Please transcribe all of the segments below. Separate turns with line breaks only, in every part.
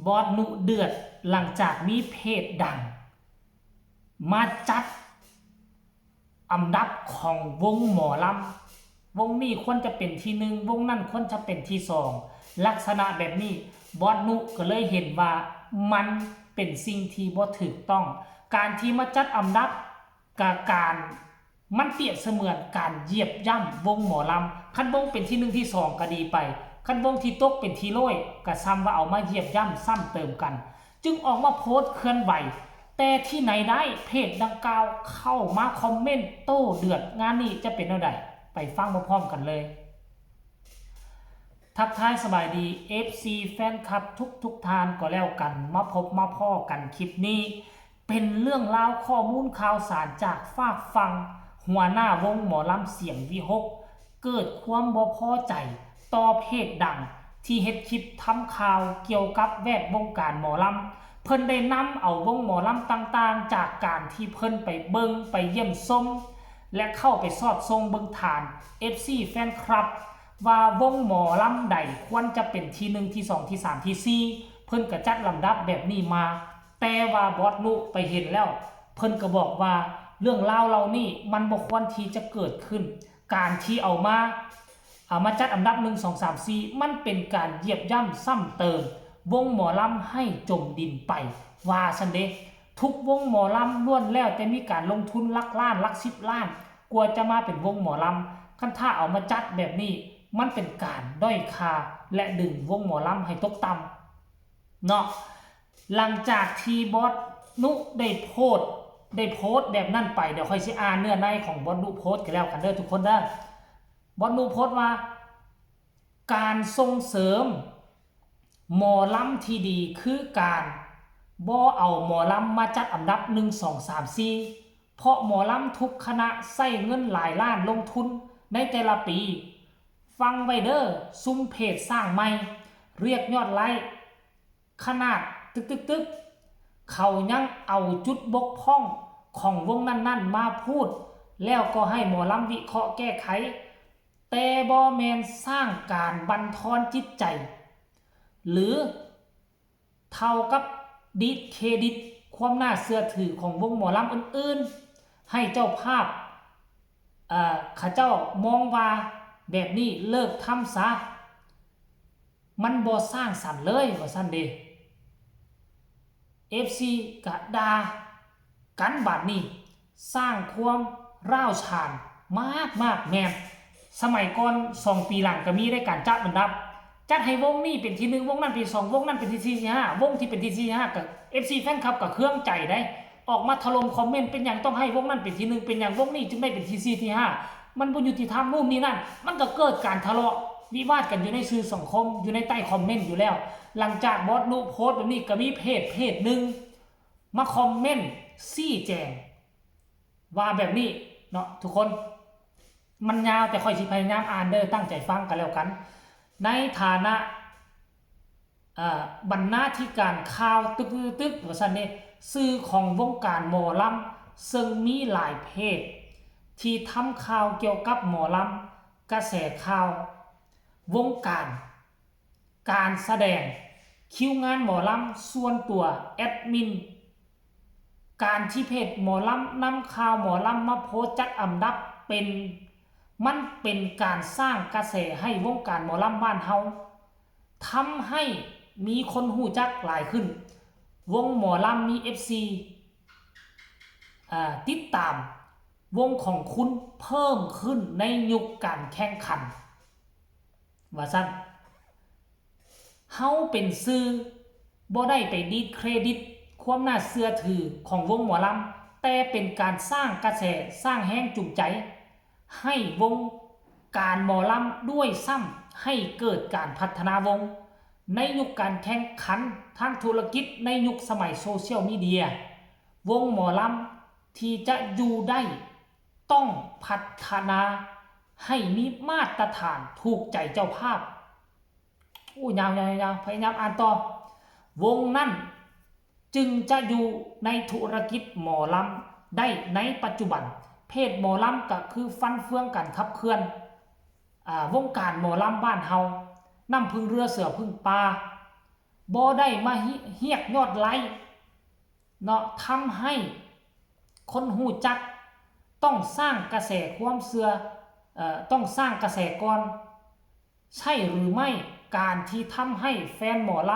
บอสนุเดือดหลังจากมีเพจดังมาจัดอันดับของวงหมอลำวงนี้ควรจะเป็นที่หนึ่งวงนั้นควรจะเป็นที่สองลักษณะแบบนี้บอสนุก็เลยเห็นว่ามันเป็นสิ่งที่บ่ถูกต้องการที่มาจัดอันดับการมันเปรียบเสมือนการเหยียบย่ำวงหมอลำคันวงเป็นที่หนึ่งที่สองก็ดีไปคันวงที่ตกเป็นที่โล่ยก็ซ้ำว่าเอามาเหยียบย่ำซ้ำเติมกันจึงออกมาโพสต์เคลื่อนไหวแต่ที่ไหนได้เพจดังกล่าวเข้ามาคอมเมนต์โต้เดือดงานนี้จะเป็นเท่าใดไปฟังพร้อมๆกันเลยทักทายสบายดี FC แฟนคลับทุกทานก็แล้วกันมาพบมาพ่อกันคลิปนี้เป็นเรื่องราวข้อมูลข่าวสารจากฝากฟังหัวหน้าวงหมอลำเสียงวิหกเกิดความบ่พอใจต่อเพจดังที่เฮ็ดคลิปทำข่าวเกี่ยวกับแวดวงการหมอลำเพิ่นได้นำเอาวงหมอลำต่างๆจากการที่เพิ่นไปเบิ่งไปเยี่ยมชมและเข้าไปสอดส่องเบิ่งฐาน FC แฟนคลับว่าวงหมอลำใดควรจะเป็นที่1ที่2ที่3ที่4เพิ่นก็จัดลำดับแบบนี้มาแต่ว่าบอสนุไปเห็นแล้วเพิ่นก็บอกว่าเรื่องราวเหล่านี้มันบ่ควรที่จะเกิดขึ้นการที่เอามาจัดอันดับ1 2 3 4มันเป็นการเหยียบย่ำซ้ำเติมวงหมอลำให้จมดินไปว่าซั่นเด้ทุกวงหมอลำล้วนแล้วแต่มีการลงทุนหลักล้านหลัก10ล้านกว่าจะมาเป็นวงหมอลำคันถ้าเอามาจัดแบบนี้มันเป็นการด้อยค่าและดึงวงหมอลำให้ตกต่ำเนาะหลังจากที่บอสนุได้โพสต์แบบนั้นไปเดี๋ยวค่อยสิอ่านเนื้อในของบอสนุโพสต์กันแล้วกันเด้อทุกคนเด้อบอสนุโพสต์ว่าการส่งเสริมหมอลำที่ดีคือการบ่เอาหมอลำมาจัดอันดับ1 2 3 4เพราะหมอลำทุกคณะใช้เงินหลายล้านลงทุนในแต่ละปีฟังไว้เด้อซุ่มเพจสร้างใหม่เรียกยอดไลค์ขนาดตึกเขายังเอาจุดบกพร่องของวงนั้นๆมาพูดแล้วก็ให้หมอลำวิเคราะห์แก้ไขแต่บ่แม่นสร้างการบั่นทอนจิตใจหรือเท่ากับดิสเครดิตความน่าเชื่อถือของวงหมอลำอื่นๆให้เจ้าภาพข้าเจ้ามองว่าแบบนี้เลิกทำซะมันบ่สร้างสรรค์เลยว่าซั่นเด้ FC กะดากันบัดนี้สร้างความร้าวฉานมากแม่นสมัยก่อน2 ปีหลังก็มีได้การจัดอันดับจัดให้วงนี้เป็นที่1วงนั้นเป็นที่2วงนั้นเป็นที่4ที่5วงที่เป็นที่4ที่5ก็ FC แฟนคลับก็เครื่องใจได้ออกมาถล่มคอมเมนต์เป็นหยังต้องให้วงนั้นเป็นที่1เป็นหยังวงนี้จึงได้เป็นที่4ที่5มันบ่ยุติธรรมนู่นนี่นั่นมันก็เกิดการทะเลาะวิวาทกันอยู่ในสื่อสังคมอยู่ในใต้คอมเมนต์อยู่แล้วหลังจากบอสนุโพสต์แบบนี้ก็มีเพจนึงมาคอมเมนต์ชี้แจงว่าแบบนี้เนาะทุกคนมันยาวแต่ค่อยสิพยายามอ่านเด้อตั้งใจฟังกันแล้วกันในฐานะบรรณาธิการข่าวตึกว่าซั่นนี่สื่อของวงการหมอลำซึ่งมีหลายเพจที่ทำข่าวเกี่ยวกับหมอลำกระแสข่าววงการแสดงคิวงานหมอลำส่วนตัวแอดมินการที่เพจหมอลำนำข่าวหมอลำมาโพสต์จัดอันดับมันเป็นการสร้างกระแสให้วงการหมอลำบ้านเฮาทำให้มีคนหูจักหลายขึ้นวงหมอลำมี FC ติดตามวงของคุณเพิ่มขึ้นในยุคการแข่งขันว่าซั่นเฮาเป็นสื่อบ่ได้ไปดีเครดิตความน่าเชื่อถือของวงหมอลำแต่เป็นการสร้างกระแสสร้างแรงจูงใจให้วงการหมอลำด้วยซ้ำให้เกิดการพัฒนาวงในยุคการแข่งขันทางธุรกิจในยุคสมัยโซเชียลมีเดียวงหมอลำที่จะอยู่ได้ต้องพัฒนาให้มีมาตรฐานถูกใจเจ้าภาพยาวพยายามอ่านต่อวงนั้นจึงจะอยู่ในธุรกิจหมอลำได้ในปัจจุบันเพศหมอลำก็คือฟันเฟืองกันขับเคลื่อนวงการหมอลำบ้านเฮาน้ำพึ่งเรือเสือพึ่งปลา บ่ได้มาเฮียกยอดไลค์เนาะทำให้คนหูจักต้องสร้างกระแสความเชื่อต้องสร้างกระแสก่อนใช่หรือไม่การที่ทำให้แฟนหมอล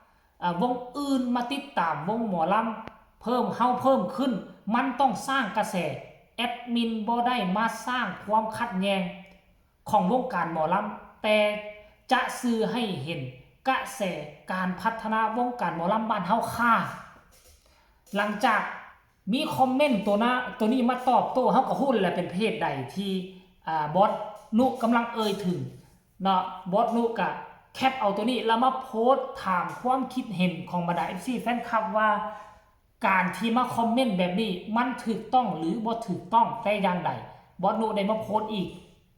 ำวงอื่นมาติดตามวงหมอลำเพิ่มขึ้นมันต้องสร้างกระแสแอดมินบ่ได้มาสร้างความขัดแย้งของวงการหมอลำแต่จะสื่อให้เห็นกระแสการพัฒนาวงการหมอลำบ้านเฮาค่ะหลังจากมีคอมเมนต์ตัวนี้มาตอบโต้เฮาก็ฮู้แหละเป็นเพจใดที่บอสนุกำลังเอ่ยถึงเนาะบอสนุก็แคปเอาตัวนี้แล้วมาโพสต์ถามความคิดเห็นของบรรดา FC แฟนคลับว่าการที่มาคอมเมนต์แบบนี้มันถูกต้องหรือบ่ถูกต้องแต่อย่างใดบอสนุได้มาโพสต์อีก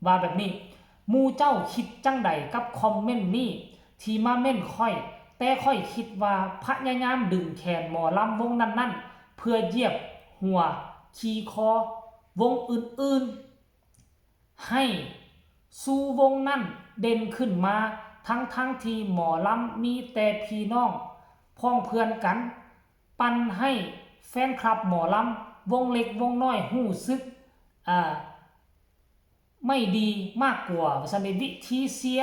ว่าแบบนี้หมู่เจ้าคิดจังใดกับคอมเมนต์นี้ที่มาเม่นค่อยแต่ค่อยคิดว่าพยายามดึงแขนหมอลำวงนั้นๆเพื่อเหยียบหัวขี่คอวงอื่นๆให้สู่วงนั้นเด่นขึ้นมาทั้งที่หมอลำมีแต่พี่น้องพ้องเพื่อนกันปันให้แฟนคลับหมอลำวงเล็กวงน้อยหู้สึกไม่ดีมากกว่าว่าซั่นวิธีเสีย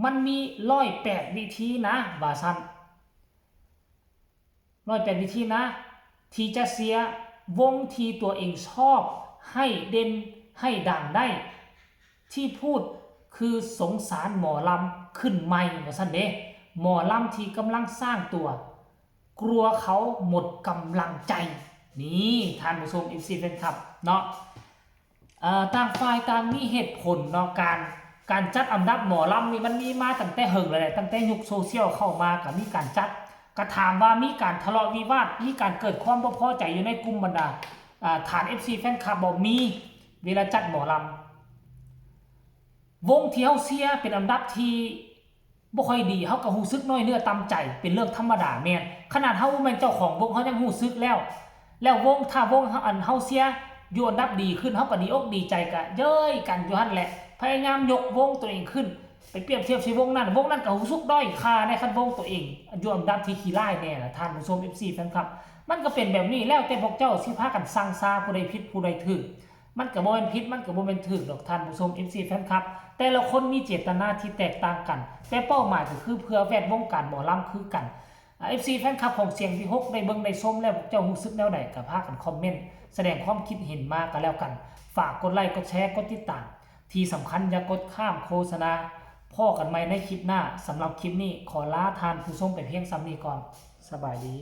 มันมี108วิธีนะว่าซั่น108วิธีนะที่จะเสียวงที่ตัวเองชอบให้เด่นให้ดังได้ที่พูดคือสงสารหมอลำขึ้นใหม่ว่าซั่นเด้หมอลำที่กำลังสร้างตัวกลัวเขาหมดกำลังใจนี่ท่านผู้ชม FC แฟนคลับเนาะต่างฝ่ายต่างมีเหตุผลเนาะการจัดอันดับหมอลำนี่มันมีมาตั้งแต่เหิงเลยตั้งแต่ยุคโซเชียลเข้ามาก็มีการจัดก็ถามว่ามีการทะเลาะวิวาทมีการเกิดความบ่พอใจอยู่ในกลุ่มบรรดาฐาน FC แฟนคลับบ่มีเวลาจัดหมอลำวงที่เฮาเชียร์เป็นอันดับที่บ่ค่อยดีเฮาก็รู้สึกน้อยเนื้อต่ำใจเป็นเรื่องธรรมดาแม่นขนาดเฮาบ่แม่นเจ้าของวงเฮายังรู้สึกแล้ววงถ้าวงเฮาเชียร์อยู่อันดับดีขึ้นเฮาก็ดีอกดีใจก็เย้ยกันอยู่หั่นแหละพยายามยกวงตัวเองขึ้นไปเปรียบเทียบสิวงนั้นก็รู้สึกด้อยค่าในคันวงตัวเองอยู่อันดับที่ขี้ร้ายแน่ล่ะท่านผู้ชม FC แฟนคลับมันก็เป็นแบบนี้แล้วแต่พวกเจ้าสิพากันสั่งซาผู้ใดผิดผู้ใดถูกมันก็บ่แม่นผิดมันก็บ่แม่นถูกดอกท่านผู้ชม FC แฟนคลับแต่ละคนมีเจตนาที่แตกต่างกันแต่เป้าหมายก็คือเพื่อแวดวงการหมอลำคือกันFC แฟนคลับของเสียงที่6ได้เบิ่งได้ชมแล้วพวกเจ้ารู้สึกแนวใดก็พากันคอมเมนต์แสดงความคิดเห็นมากันแล้วกันฝากกดไลค์กดแชร์กดติดตามที่สำคัญอย่ากดข้ามโฆษณาพ่อกันใหม่ในคลิปหน้าสำหรับคลิปนี้ขอลาทานผู้ชมไปเพียงซ้ำนี้ก่อนสบายดี